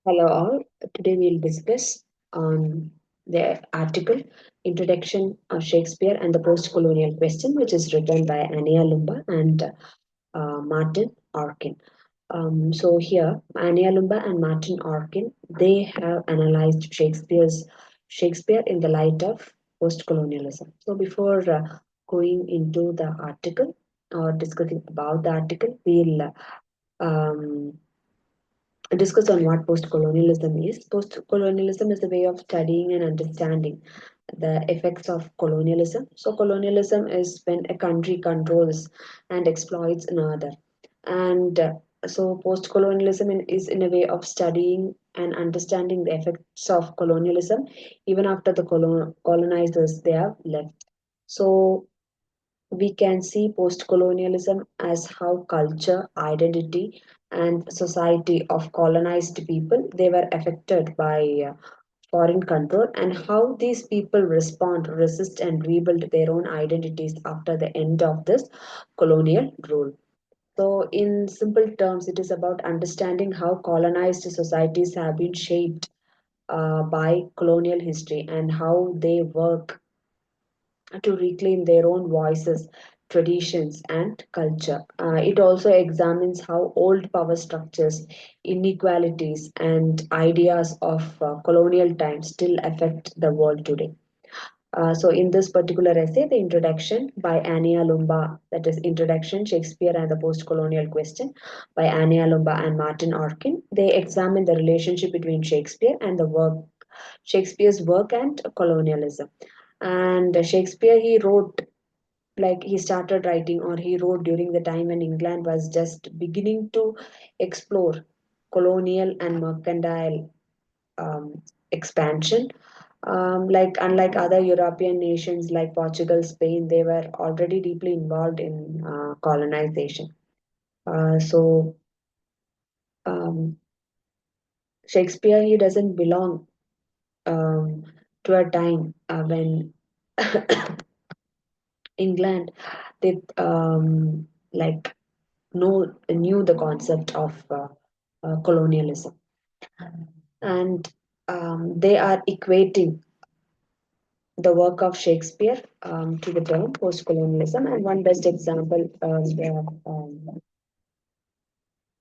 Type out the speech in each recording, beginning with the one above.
Hello all. Today we'll discuss on the article Introduction of Shakespeare and the Post-Colonial Question, which is written by Ania Lumba and Martin Orkin. So here, Ania Lumba and Martin Orkin, they have analyzed Shakespeare in the light of post-colonialism. So before going into the article or discussing about the article, we'll discuss on what post-colonialism is. Post-colonialism is a way of studying and understanding the effects of colonialism. So colonialism is when a country controls and exploits another. And so post-colonialism is in a way of studying and understanding the effects of colonialism even after the colonizers they have left. So we can see post-colonialism as how culture, identity, and society of colonized people they were affected by foreign control, and how these people respond, resist, and rebuild their own identities after the end of this colonial rule. So, in simple terms, it is about understanding how colonized societies have been shaped by colonial history and how they work to reclaim their own voices, traditions, and culture. It also examines how old power structures, inequalities, and ideas of colonial times still affect the world today. So, in this particular essay, the introduction by Ania Lumba, that is Introduction, Shakespeare and the Post-Colonial Question by Ania Lumba and Martin Orkin, they examine the relationship between Shakespeare's work and colonialism. And Shakespeare, he wrote like he started writing or he wrote during the time when England was just beginning to explore colonial and mercantile expansion. Like unlike other European nations like Portugal, Spain, they were already deeply involved in colonization. So um, Shakespeare he doesn't belong um, to a time when England they like knew the concept of colonialism, and they are equating the work of Shakespeare to the term post-colonialism. And one best example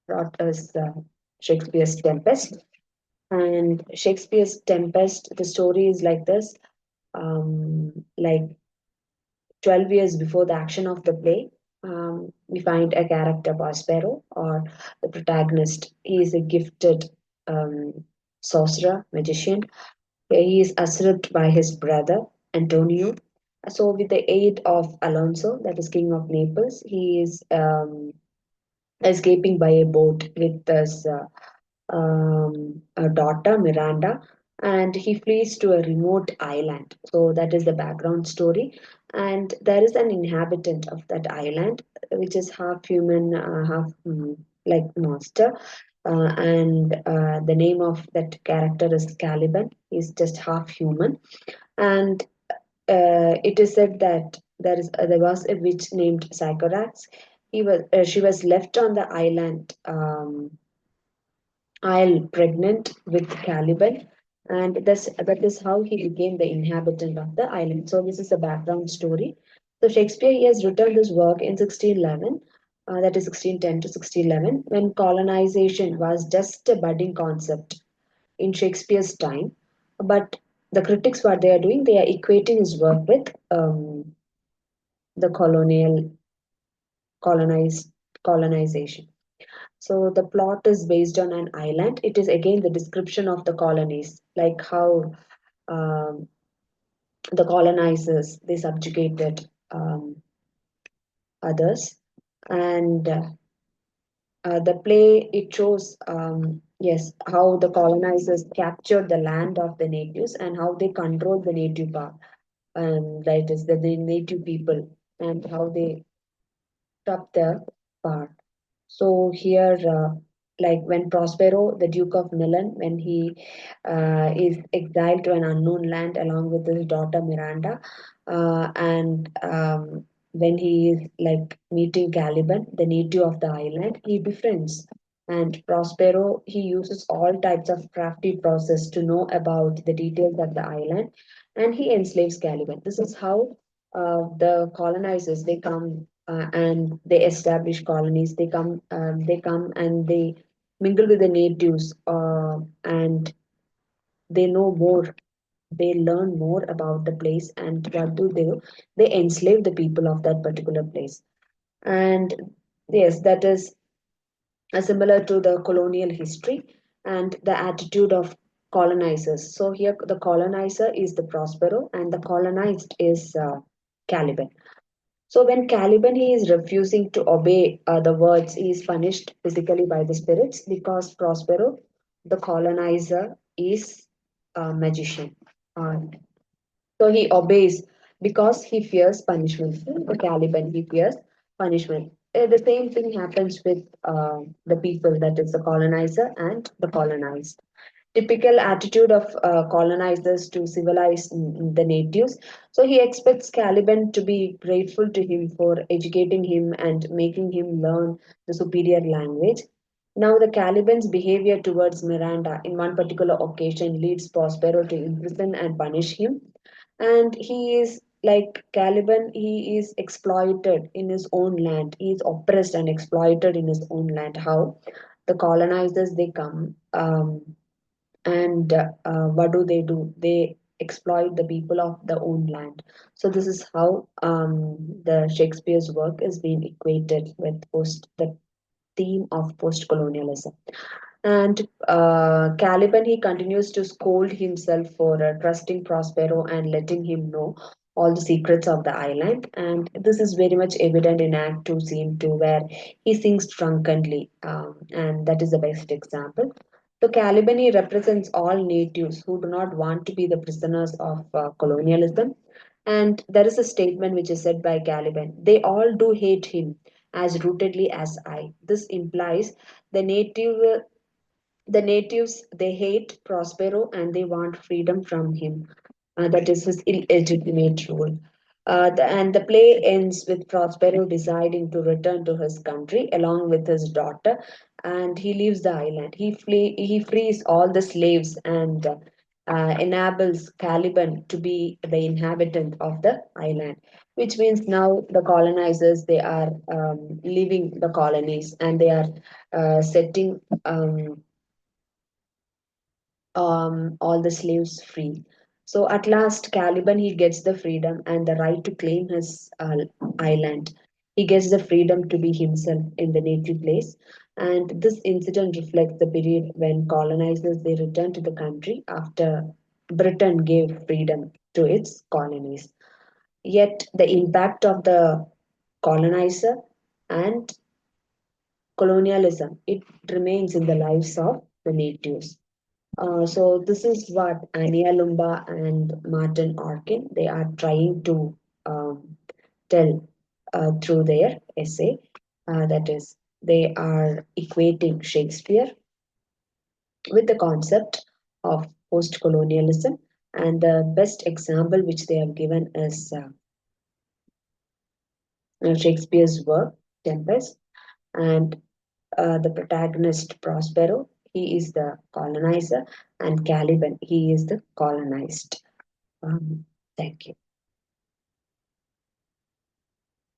brought us Shakespeare's Tempest. And Shakespeare's Tempest, the story is like this: like 12 years before the action of the play, we find a character, Prospero, or the protagonist. He is a gifted sorcerer, magician. He is usurped by his brother, Antonio. So, with the aid of Alonso, that is King of Naples, he is escaping by a boat with his a daughter, Miranda, and he flees to a remote island. So that is the background story. And there is an inhabitant of that island, which is half human, half like monster. And the name of that character is Caliban. He's just half human. And it is said that there was a witch named Sycorax. She was left on the isle pregnant with Caliban, and that is how he became the inhabitant of the island. So this is the background story. So Shakespeare he has written this work in 1611, that is 1610 to 1611, when colonization was just a budding concept in Shakespeare's time. But the critics, what they are doing, they are equating his work with the colonized colonization. So the plot is based on an island. It is again the description of the colonies, like how um, the colonizers they subjugated others, and the play it shows yes how the colonizers captured the land of the natives and how they controlled the native that is the native people, and how they top their part. So here, like when Prospero, the Duke of Milan, when he is exiled to an unknown land along with his daughter Miranda, and when he is like meeting Caliban, the native of the island, he befriends. And Prospero, he uses all types of crafty process to know about the details of the island, and he enslaves Caliban. This is how the colonizers they come and they establish colonies. They come and they mingle with the natives, and they know more. They learn more about the place, and what do they do? They enslave the people of that particular place. And yes, that is similar to the colonial history and the attitude of colonizers. So here the colonizer is the Prospero and the colonized is Caliban. So when Caliban he is refusing to obey the words, he is punished physically by the spirits because Prospero, the colonizer, is a magician. Uh, so he obeys because he fears punishment. The Caliban, he fears punishment. The same thing happens with the people, that is the colonizer and the colonized. Typical attitude of colonizers to civilize the natives. So he expects Caliban to be grateful to him for educating him and making him learn the superior language. Now, the Caliban's behavior towards Miranda in one particular occasion leads Prospero to imprison and punish him. And he is like Caliban, he is exploited in his own land. He is oppressed and exploited in his own land. How? The colonizers they come. And what do? They exploit the people of the own land. So this is how the Shakespeare's work is being equated with the theme of post-colonialism. And Caliban, he continues to scold himself for trusting Prospero and letting him know all the secrets of the island. And this is very much evident in Act 2, Scene 2, where he sings drunkenly. And that is the best example. So Caliban, he represents all natives who do not want to be the prisoners of colonialism. And there is a statement which is said by Caliban: they all do hate him as rootedly as I. This implies the natives they hate Prospero and they want freedom from him. That is his illegitimate rule. And the play ends with Prospero deciding to return to his country along with his daughter, and he leaves the island. He frees all the slaves and enables Caliban to be the inhabitant of the island, which means now the colonizers they are leaving the colonies and they are setting all the slaves free. So at last, Caliban he gets the freedom and the right to claim his island. He gets the freedom to be himself in the native place. And this incident reflects the period when colonizers they returned to the country after Britain gave freedom to its colonies. Yet the impact of the colonizer and colonialism it remains in the lives of the natives. So this is what Ania Lumba and Martin Orkin they are trying to tell through their essay. That is, they are equating Shakespeare with the concept of post-colonialism, and the best example which they have given is Shakespeare's work Tempest, and the protagonist Prospero. He is the colonizer, and Caliban. He is the colonized. Um, thank you.